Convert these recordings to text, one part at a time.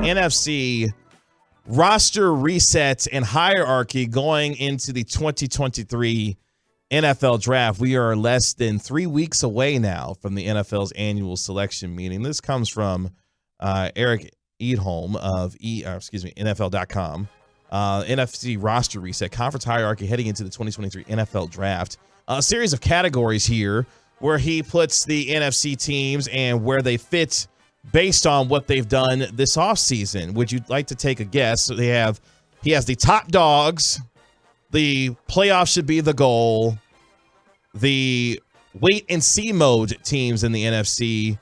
NFC roster reset and hierarchy going into the 2023 NFL draft. We are less than 3 weeks away now from the NFL's annual selection meeting. This comes from Eric Edholm of NFL.com. NFC roster reset, conference hierarchy heading into the 2023 NFL draft. A series of categories here where he puts the NFC teams and where they fit based on what they've done this offseason. Would you like to take a guess? So he has the top dogs, the playoffs should be the goal, the wait and see mode teams in the NFC,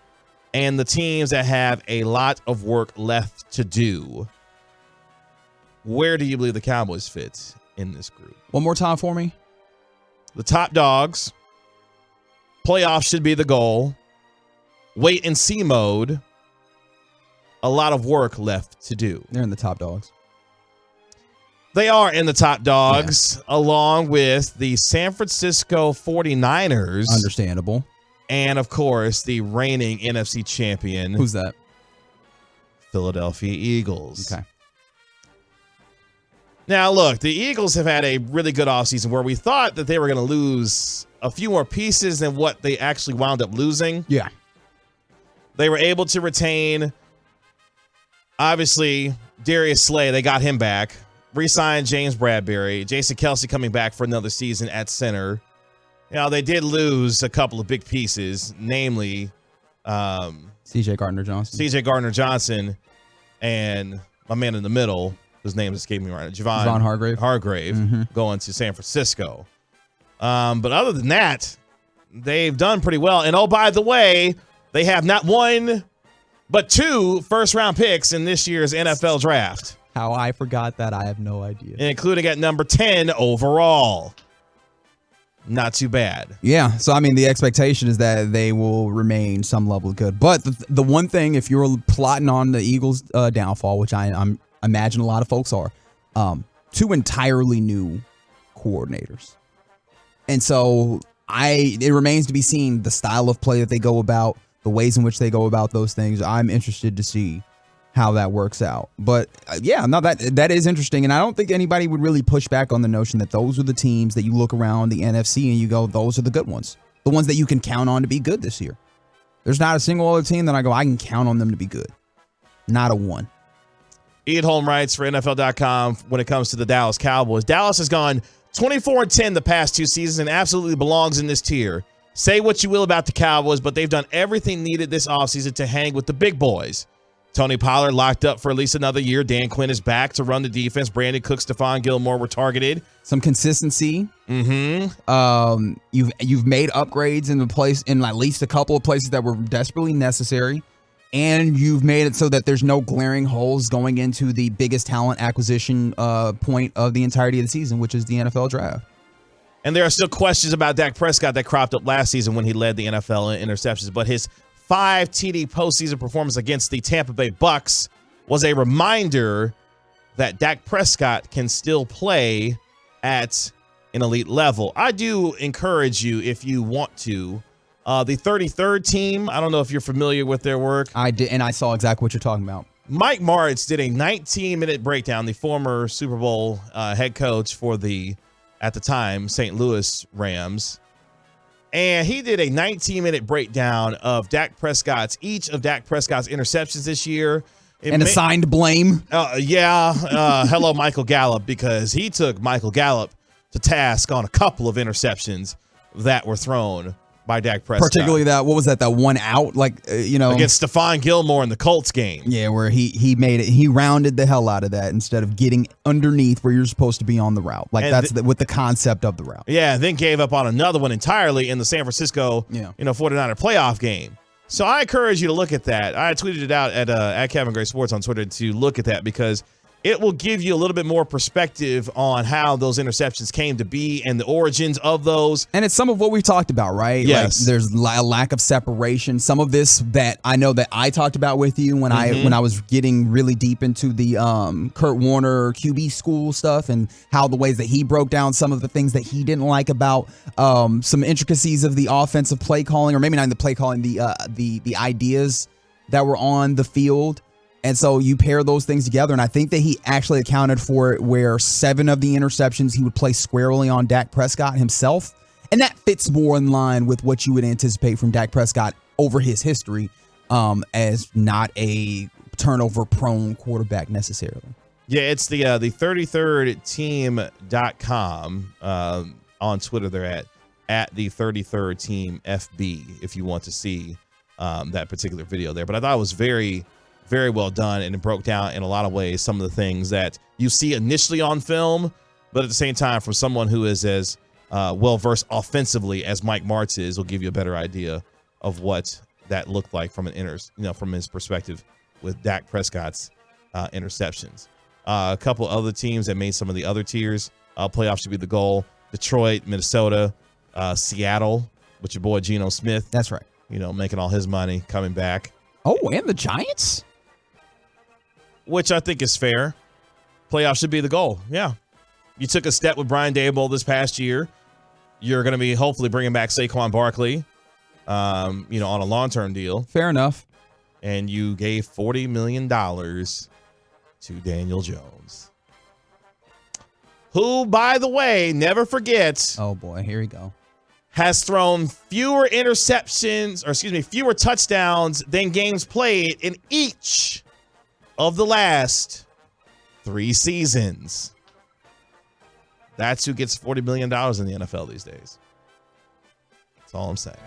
and the teams that have a lot of work left to do. Where do you believe the Cowboys fit in this group? One more time for me. The top dogs, playoffs should be the goal, wait and see mode, a lot of work left to do. They're in the top dogs. They are in the top dogs, along with the San Francisco 49ers. Understandable. And, of course, the reigning NFC champion. Who's that? Philadelphia Eagles. Okay. Now, look, the Eagles have had a really good offseason where we thought that they were going to lose a few more pieces than what they actually wound up losing. Yeah. They were able to retain, obviously, Darius Slay. They got him back. Re-signed James Bradbury. Jason Kelce coming back for another season at center. They did lose a couple of big pieces, namely C.J. Gardner-Johnson and my man in the middle, whose name escaped me right now, Javon Hargrave going to San Francisco. But other than that, they've done pretty well. And, oh, by the way, they have not one but 2 first-round picks in this year's NFL draft. How I forgot that, I have no idea. Including at number 10 overall. Not too bad. Yeah, so I mean, the expectation is that they will remain some level of good. But the one thing, if you're plotting on the Eagles' downfall, which I'm imagine a lot of folks are, 2 entirely new coordinators. And so it remains to be seen the style of play that they go about, the ways in which they go about those things. I'm interested to see how that works out. But that is interesting. And I don't think anybody would really push back on the notion that those are the teams that you look around the NFC and you go, those are the good ones. The ones that you can count on to be good this year. There's not a single other team that I go, I can count on them to be good. Not a one. Edholm writes for NFL.com when it comes to the Dallas Cowboys. Dallas has gone 24-10 the past 2 seasons and absolutely belongs in this tier. Say what you will about the Cowboys, but they've done everything needed this offseason to hang with the big boys. Tony Pollard locked up for at least another year. Dan Quinn is back to run the defense. Brandon Cooks, Stephon Gilmore were targeted. Some consistency. You've made upgrades in at least a couple of places that were desperately necessary. And you've made it so that there's no glaring holes going into the biggest talent acquisition point of the entirety of the season, which is the NFL draft. And there are still questions about Dak Prescott that cropped up last season when he led the NFL in interceptions. But his 5 TD postseason performance against the Tampa Bay Bucks was a reminder that Dak Prescott can still play at an elite level. I do encourage you, if you want to, the 33rd team, I don't know if you're familiar with their work. I did, and I saw exactly what you're talking about. Mike Moritz did a 19-minute breakdown, the former Super Bowl head coach for the, at the time, St. Louis Rams. And he did a 19-minute breakdown of each of Dak Prescott's interceptions this year. Assigned blame. Hello, Michael Gallup, because he took Michael Gallup to task on a couple of interceptions that were thrown by Dak Prescott. Particularly that one out, against Stephon Gilmore in the Colts game. Yeah, where he rounded the hell out of that instead of getting underneath where you're supposed to be on the route. With the concept of the route. Yeah, then gave up on another one entirely in the San Francisco 49er playoff game. So I encourage you to look at that. I tweeted it out at Kevin Gray Sports on Twitter to look at that, because it will give you a little bit more perspective on how those interceptions came to be and the origins of those. And it's some of what we talked about, right? Yes. Like, there's a lack of separation. Some of this that I know that I talked about with you when I was getting really deep into the Kurt Warner QB school stuff and how the ways that he broke down some of the things that he didn't like about some intricacies of the offensive play calling, or maybe not the play calling, the ideas that were on the field. And so you pair those things together, and I think that he actually accounted for it where 7 of the interceptions he would place squarely on Dak Prescott himself. And that fits more in line with what you would anticipate from Dak Prescott over his history, as not a turnover-prone quarterback necessarily. Yeah, it's the 33rdteam.com. On Twitter, they're at the 33rd Team FB if you want to see that particular video there. But I thought it was very, very well done, and it broke down in a lot of ways some of the things that you see initially on film, but at the same time, from someone who is as well-versed offensively as Mike Martz is, will give you a better idea of what that looked like from from his perspective with Dak Prescott's interceptions. A couple other teams that made some of the other tiers. Playoffs should be the goal. Detroit, Minnesota, Seattle, with your boy Geno Smith. That's right. Making all his money, coming back. Oh, and the Giants? Which I think is fair. Playoffs should be the goal. Yeah. You took a step with Brian Daboll this past year. You're going to be hopefully bringing back Saquon Barkley, on a long-term deal. Fair enough. And you gave $40 million to Daniel Jones, who, by the way, never forget. Oh, boy. Here we go. Has thrown fewer touchdowns than games played in each of the last 3 seasons. That's who gets $40 million in the NFL these days. That's all I'm saying.